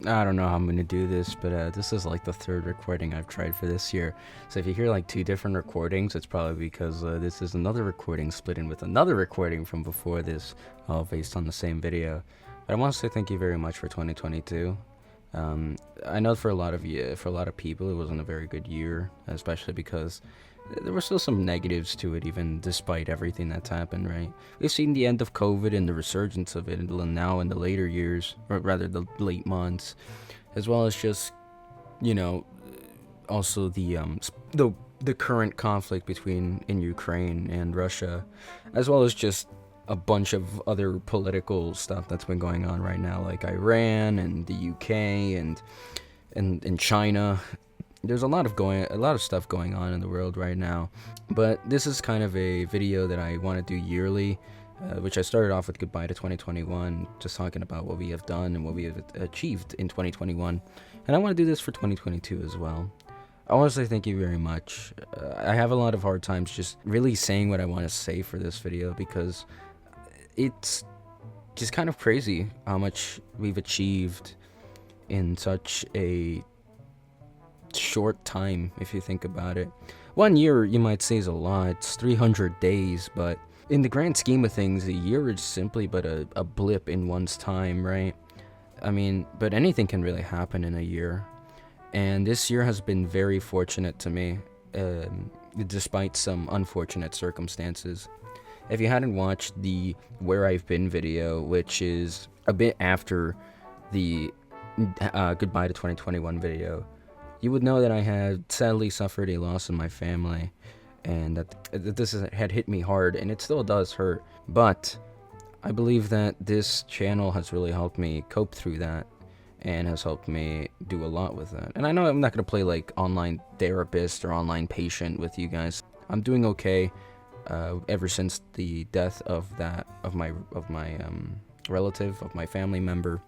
I don't know how I'm gonna do this, but this is like the third recording I've tried for this year. So if you hear like two different recordings, it's probably because this is another recording split in with another recording from before this, all based on the same video. But I want to say thank you very much for 2022. I know for a lot of you, for a lot of people, it wasn't a very good year, especially because there were still some negatives to it, even despite everything that's happened, right? We've seen the end of COVID and the resurgence of it now in the later years, or rather the late months, as well as just, you know, also the current conflict between in Ukraine and Russia, as well as just a bunch of other political stuff that's been going on right now, like Iran and the UK and China. There's a lot of stuff going on in the world right now, but this is kind of a video that I want to do yearly, which I started off with goodbye to 2021, just talking about what we have done and what we have achieved in 2021, and I want to do this for 2022 as well. I want to say thank you very much. I have a lot of hard times just really saying what I want to say for this video because it's just kind of crazy how much we've achieved in such a short time, if you think about it. 1 year, you might say, is a lot. It's 300 days, but in the grand scheme of things, a year is simply but a blip in one's time, right? I mean, but anything can really happen in a year. And this year has been very fortunate to me, despite some unfortunate circumstances. If you hadn't watched the Where I've Been video, which is a bit after the Goodbye to 2021 video, you would know that I had sadly suffered a loss in my family, and that this had hit me hard, and it still does hurt. But I believe that this channel has really helped me cope through that, and has helped me do a lot with that. And I know I'm not gonna play like online therapist or online patient with you guys. I'm doing okay. Ever since the death of my relative, of my family member,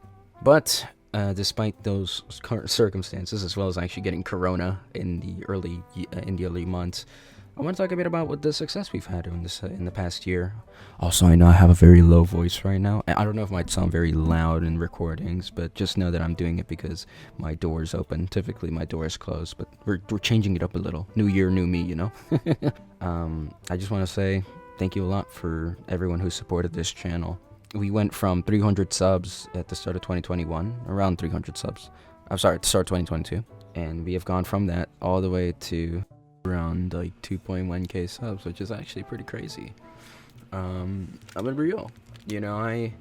but despite those current circumstances, as well as actually getting corona in the early months, I want to talk a bit about what the success we've had in the past year. Also, I know I have a very low voice right now. I don't know if it might sound very loud in recordings, but just know that I'm doing it because my door is open. Typically, my door is closed, but we're changing it up a little. New year, new me, you know. I just want to say thank you a lot for everyone who supported this channel. We went from 300 subs at the start of 2021, around 300 subs. I'm sorry, at the start of 2022. And we have gone from that all the way to around like 2.1k subs, which is actually pretty crazy. I'm gonna be real. You know, I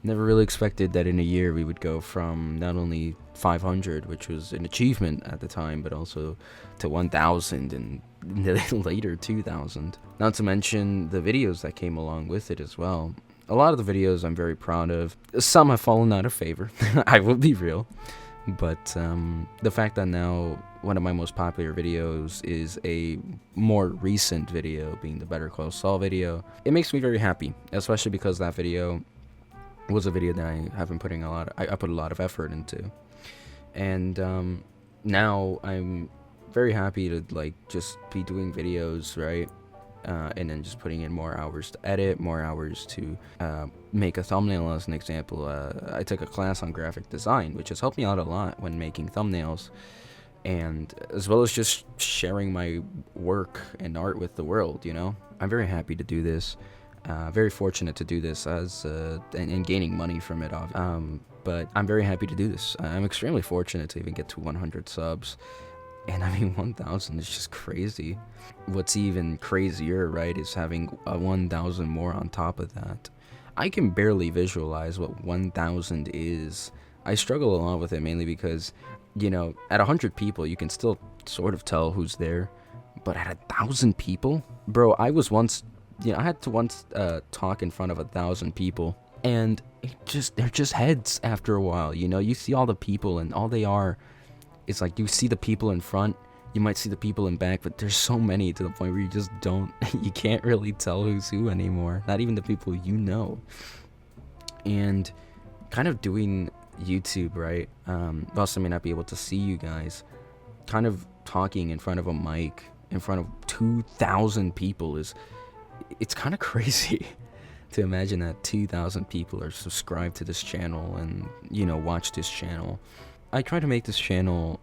never really expected that in a year we would go from not only 500, which was an achievement at the time, but also to 1,000 and later 2,000. Not to mention the videos that came along with it as well. A lot of the videos I'm very proud of. Some have fallen out of favor. I will be real. But the fact that now one of my most popular videos is a more recent video, being the Better Call Saul video, it makes me very happy, especially because that video was a video that I have been putting I put a lot of effort into. And now I'm very happy to like just be doing videos, right? And then just putting in more hours to edit, more hours to make a thumbnail. As an example, I took a class on graphic design, which has helped me out a lot when making thumbnails, and as well as just sharing my work and art with the world, you know. I'm very happy to do this, very fortunate to do this and gaining money from it, but I'm very happy to do this. I'm extremely fortunate to even get to 100 subs. And I mean, 1,000 is just crazy. What's even crazier, right, is having a 1,000 more on top of that. I can barely visualize what 1,000 is. I struggle a lot with it, mainly because, you know, at 100 people, you can still sort of tell who's there. But at 1,000 people? Bro, I had to once talk in front of 1,000 people. And they're just heads after a while, you know? You see all the people, and all they are... It's like you see the people in front, you might see the people in back, but there's so many to the point where you just you can't really tell who's who anymore. Not even the people you know. And kind of doing YouTube, right? Also may not be able to see you guys. Kind of talking in front of a mic, in front of 2,000 people it's kind of crazy. To imagine that 2,000 people are subscribed to this channel and, watch this channel. I try to make this channel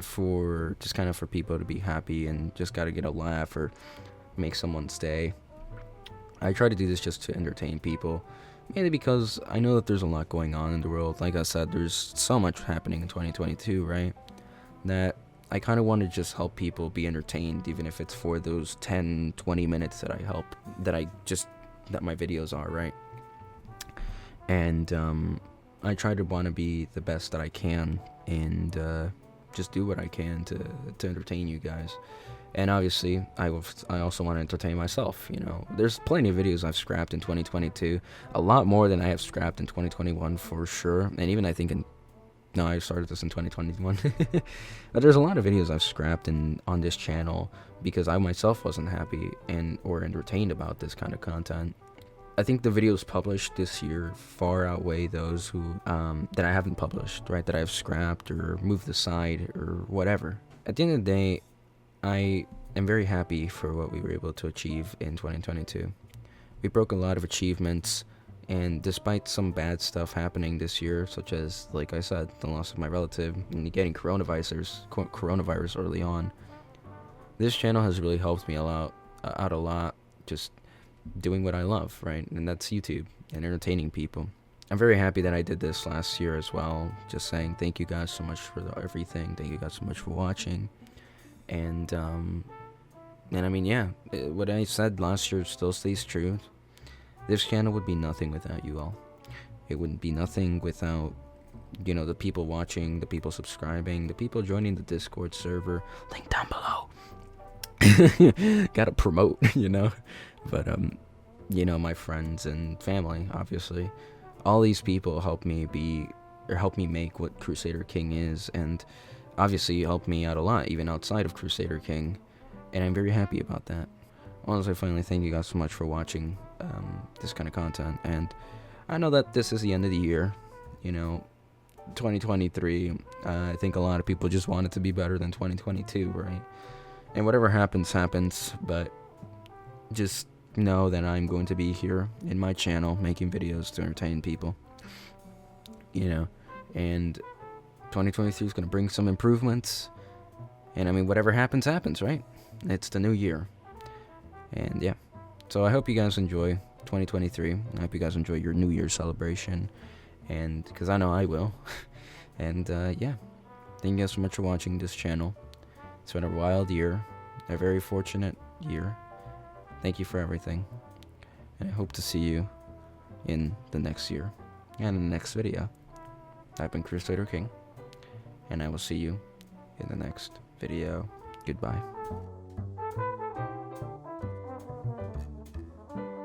for just kind of for people to be happy and just gotta get a laugh or make someone's day. I try to do this just to entertain people, mainly because I know that there's a lot going on in the world. Like I said, there's so much happening in 2022, right? That I kind of want to just help people be entertained, even if it's for those 10, 20 minutes that that my videos are, right? And I try to want to be the best that I can and just do what I can to entertain you guys. And obviously, I also want to entertain myself, There's plenty of videos I've scrapped in 2022, a lot more than I have scrapped in 2021 for sure, and even I think no, I started this in 2021. But there's a lot of videos I've scrapped on this channel because I myself wasn't happy or entertained about this kind of content. I think the videos published this year far outweigh those who that I haven't published, right? That I've scrapped or moved aside or whatever. At the end of the day, I am very happy for what we were able to achieve in 2022. We broke a lot of achievements. And despite some bad stuff happening this year, such as, like I said, the loss of my relative and getting coronavirus early on, this channel has really helped me out a lot, just doing what I love, right? And that's YouTube and entertaining people. I'm very happy that I did this last year as well, just saying thank you guys so much for everything. Thank you guys so much for watching. And I mean, yeah, what I said last year still stays true. This channel would be nothing without you all. It wouldn't be nothing without, the people watching, the people subscribing, the people joining the Discord server. Link down below. Gotta promote, But, my friends and family, obviously. All these people help me make what Crusader King is, and obviously help me out a lot, even outside of Crusader King. And I'm very happy about that. Honestly, finally, thank you guys so much for watching this kind of content. And I know that this is the end of the year, 2023. I think a lot of people just want it to be better than 2022, right? And whatever happens, happens. But just know that I'm going to be here in my channel making videos to entertain people, And 2023 is going to bring some improvements. And I mean, whatever happens, happens, right? It's the new year. And yeah, so I hope you guys enjoy 2023. I hope you guys enjoy your New Year's celebration, and because I know I will. And yeah, thank you guys so much for watching this channel. It's been a wild year, a very fortunate year. Thank you for everything, and I hope to see you in the next year and in the next video. I've been Crusader King, and I will see you in the next video. Goodbye.